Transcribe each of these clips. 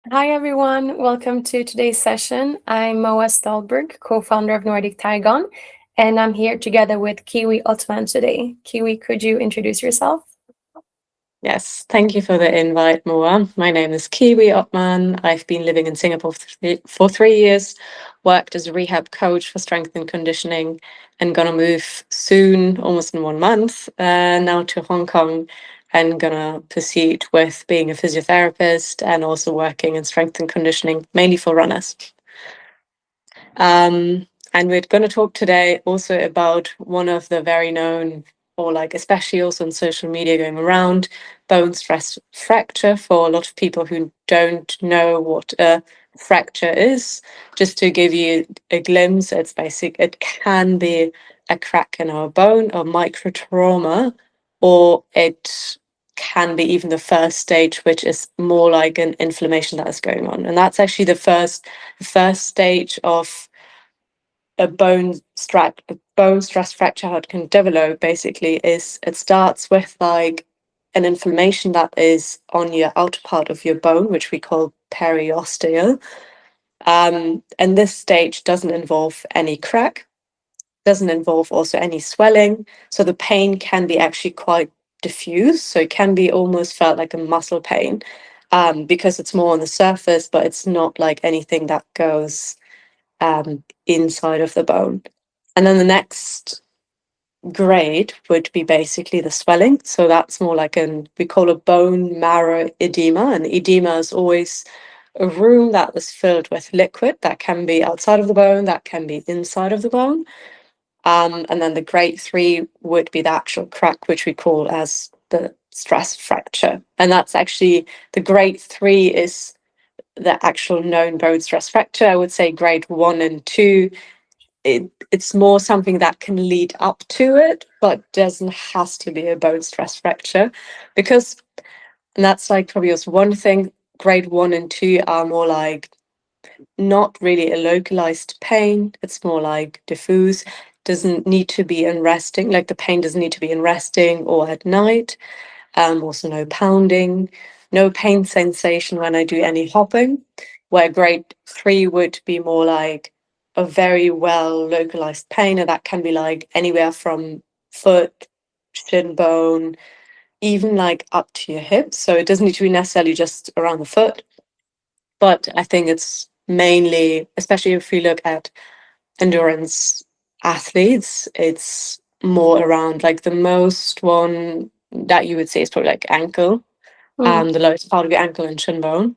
Hi, everyone. Welcome to today's session. I'm Moa Stahlberg, co-founder of Nordic Tigon, and I'm here together with Kiwi Otmann today. Kiwi, could you introduce yourself? Yes, thank you for the invite, Moa. My name is Kiwi Otmann. I've been living in Singapore for 3 years, worked as a rehab coach for strength and conditioning, and gonna move soon, almost in 1 month, now to Hong Kong, and gonna proceed with being a physiotherapist and also working in strength and conditioning, mainly for runners. And we're going to talk today also about one of the very known, or like especially also on social media going around, bone stress fracture. For a lot of people who don't know what a fracture is, just to give you a glimpse, it can be a crack in our bone or micro trauma, or it can be even the first stage, which is more like an inflammation that is going on. And that's actually the first stage of a bone stress fracture. How it can develop basically is it starts with like an inflammation that is on your outer part of your bone, which we call periosteal. And this stage doesn't involve any crack, doesn't involve also any swelling, so the pain can be actually quite diffuse, so it can be almost felt like a muscle pain, because it's more on the surface, but it's not like anything that goes inside of the bone. And then the next grade would be basically the swelling. So that's more like we call a bone marrow edema. And edema is always a room that is filled with liquid that can be outside of the bone, that can be inside of the bone. And then the grade 3 would be the actual crack, which we call as the stress fracture. And that's actually the grade 3 is the actual known bone stress fracture. I would say grade 1 and 2, it's more something that can lead up to it, but doesn't has to be a bone stress fracture, because, and that's like probably also one thing, grade 1 and 2 are more like not really a localized pain. It's more like diffuse, doesn't need to be in resting, like the pain doesn't need to be in resting or at night. Also no pounding, no pain sensation when I do any hopping, where grade 3 would be more like a very well localized pain, and that can be like anywhere from foot, shin bone, even like up to your hips. So it doesn't need to be necessarily just around the foot, but I think it's mainly, especially if we look at endurance athletes, it's more around like the most one that you would say is probably like ankle, Mm. the lowest part of your ankle and shin bone.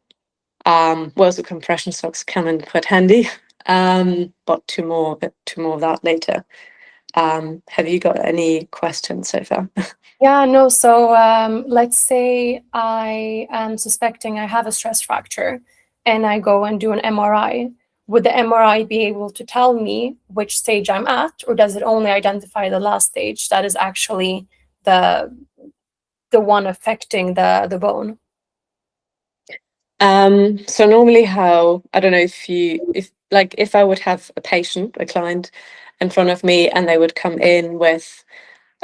Whereas the compression socks come in quite handy. But to more of that later. Have you got any questions so far? Yeah, no. So let's say I am suspecting I have a stress fracture and I go and do an MRI. Would the MRI be able to tell me which stage I'm at, or does it only identify the last stage that is actually the the one affecting the bone? So normally how, I don't know if I would have a patient, a client in front of me, and they would come in with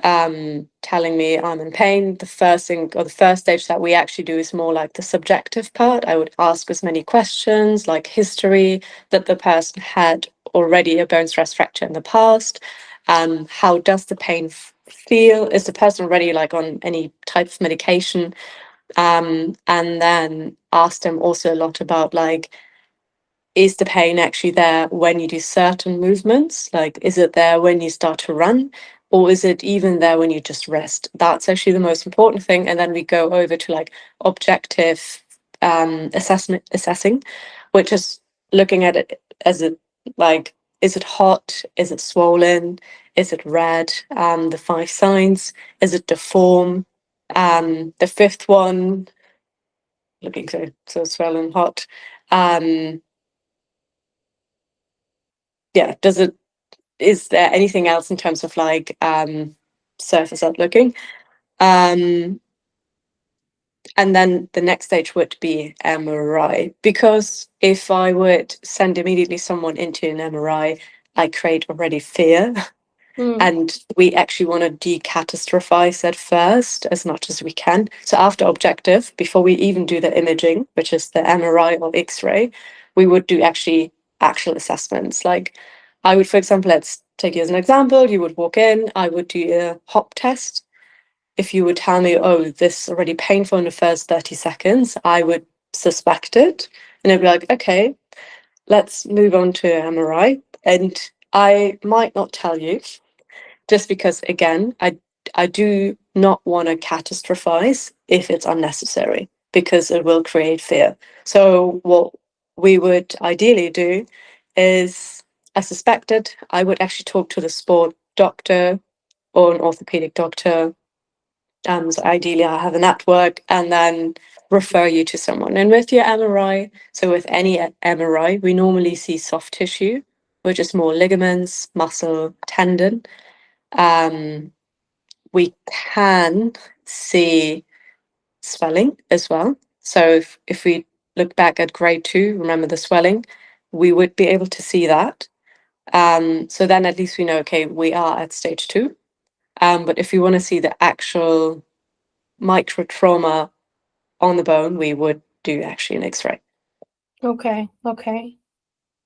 telling me I'm in pain, the first thing or the first stage that we actually do is more like the subjective part. I would ask as many questions like history, that the person had already a bone stress fracture in the past. How does the pain feel? Is the person already like on any type of medication? And then ask them also a lot about like, is the pain actually there when you do certain movements? Like, is it there when you start to run? Or is it even there when you just rest? That's actually the most important thing. And then we go over to like objective assessing, which is looking at it as it like, is it hot? Is it swollen? Is it red? The 5 signs. Is it deformed? The fifth one, looking so swollen, hot. Um, yeah, is there anything else in terms of like surface up looking? Um, and then the next stage would be MRI, because if I would send immediately someone into an MRI, I create already fear. Mm. And we actually want to decatastrophize it first as much as we can. So after objective, before we even do the imaging, which is the MRI or X-ray, we would do actually actual assessments. Like I would, for example, let's take you as an example, you would walk in, I would do a hop test. If you would tell me, oh, this is already painful in the first 30 seconds, I would suspect it. And I'd be like, okay, let's move on to MRI. And I might not tell you, just because, again, I do not want to catastrophize if it's unnecessary, because it will create fear. So what we would ideally do is, I suspected, I would actually talk to the sport doctor or an orthopedic doctor. So ideally, I have a network, and then refer you to someone. And with your MRI, so with any MRI, we normally see soft tissue, which is more ligaments, muscle, tendon. We can see swelling as well. So if we look back at grade 2, remember the swelling, we would be able to see that. So then at least we know, okay, we are at stage 2. But if we want to see the actual micro trauma on the bone, we would do actually an X-ray. Okay. Okay.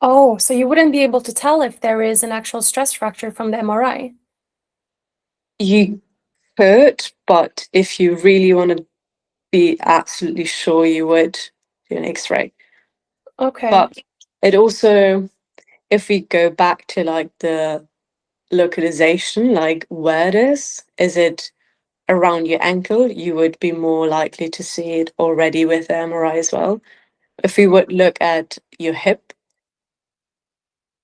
Oh, so you wouldn't be able to tell if there is an actual stress fracture from the MRI? You could, but if you really want to be absolutely sure, you would do an X-ray. Okay. But it also, if we go back to like the localization, like where it is it around your ankle? You would be more likely to see it already with the MRI as well. If we would look at your hip,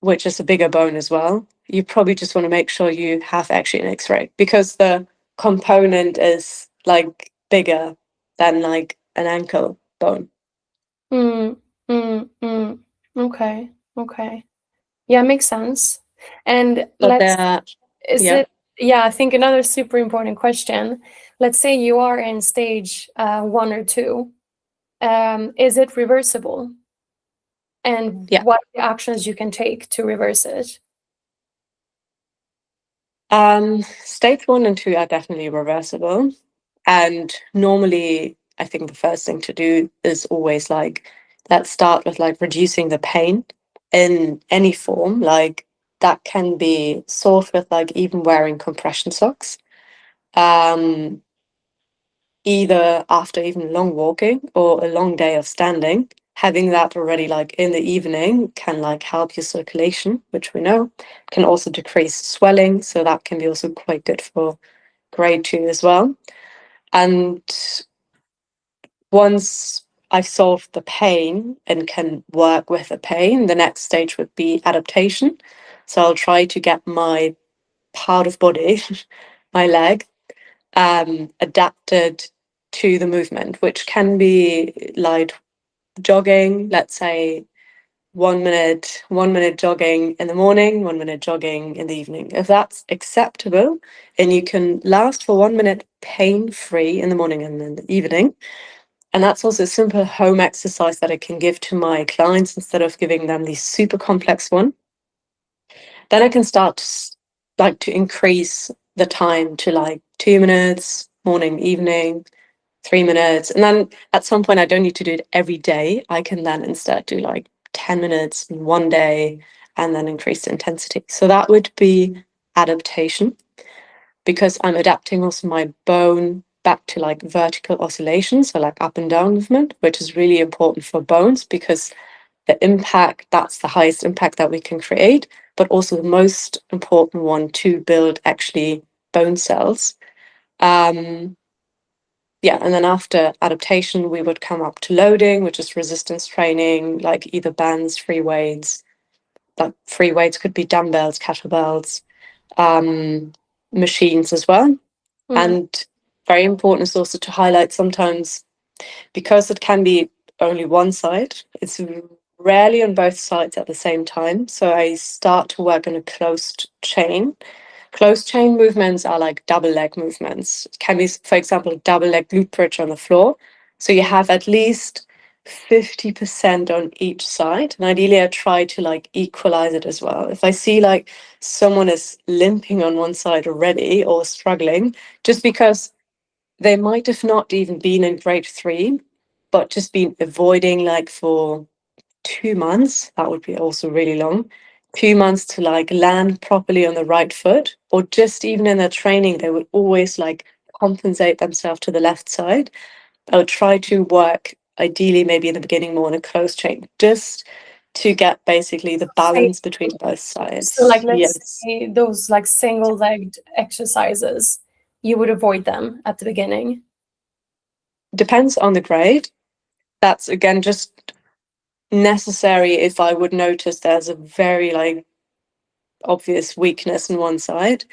which is a bigger bone as well, you probably just want to make sure you have actually an X-ray, because the component is like bigger than like an ankle bone. Mm, mm. Okay. Okay. Yeah, makes sense. And But is yeah. it, yeah, I think another super important question. Let's say you are in stage 1 or 2. Is it reversible? And Yeah. what actions you can take to reverse it? Stage 1 and 2 are definitely reversible. And normally, I think the first thing to do is always like, let's start with like reducing the pain in any form. Like that can be solved with like even wearing compression socks. Um, Either after even long walking or a long day of standing, having that already like in the evening can like help your circulation, which we know can also decrease swelling. So that can be also quite good for grade 2 as well. And once I've solved the pain and can work with the pain, the next stage would be adaptation. So I'll try to get my part of body, my leg, adapted to the movement, which can be like jogging, let's say 1 minute jogging in the morning, 1 minute jogging in the evening. If that's acceptable and you can last for 1 minute pain-free in the morning and in the evening, and that's also a simple home exercise that I can give to my clients instead of giving them the super complex one, then I can start to increase the time to like 2 minutes, morning, evening, 3 minutes. And then at some point, I don't need to do it every day. I can then instead do like 10 minutes in one day and then increase the intensity. So that would be adaptation, because I'm adapting also my bone back to like vertical oscillation, so like up and down movement, which is really important for bones because the impact, that's the highest impact that we can create, but also the most important one to build actually bone cells. Yeah, and then after adaptation, we would come up to loading, which is resistance training, like either bands, free weights. Like free weights could be dumbbells, kettlebells, machines as well. And very important is also to highlight sometimes, because it can be only one side, it's rarely on both sides at the same time. So I start to work on a closed chain. Closed chain movements are like double leg movements. It can be, for example, a double leg glute bridge on the floor. So you have at least 50% on each side. And ideally I try to like equalize it as well. If I see like someone is limping on one side already or struggling, just because they might have not even been in grade 3, but just been avoiding like for 2 months, that would be also really long. 2 months to like land properly on the right foot, or just even in their training, they would always like compensate themselves to the left side. I would try to work ideally maybe in the beginning more in a close chain, just to get basically the balance between both So like sides. let's Yes. say those like single-legged exercises, you would avoid them at the beginning. Depends on the grade. That's again just necessary if I would notice there's a very like obvious weakness on one side,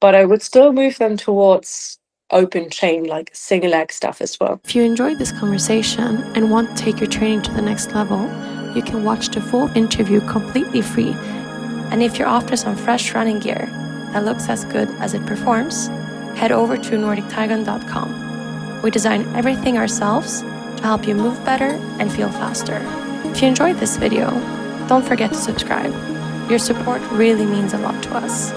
but I would still move them towards open chain, like single leg stuff as well. If you enjoyed this conversation and want to take your training to the next level, you can watch the full interview completely free. And if you're after some fresh running gear that looks as good as it performs, head over to NordicTigon.com. We design everything ourselves to help you move better and feel faster. If you enjoyed this video, don't forget to subscribe. Your support really means a lot to us.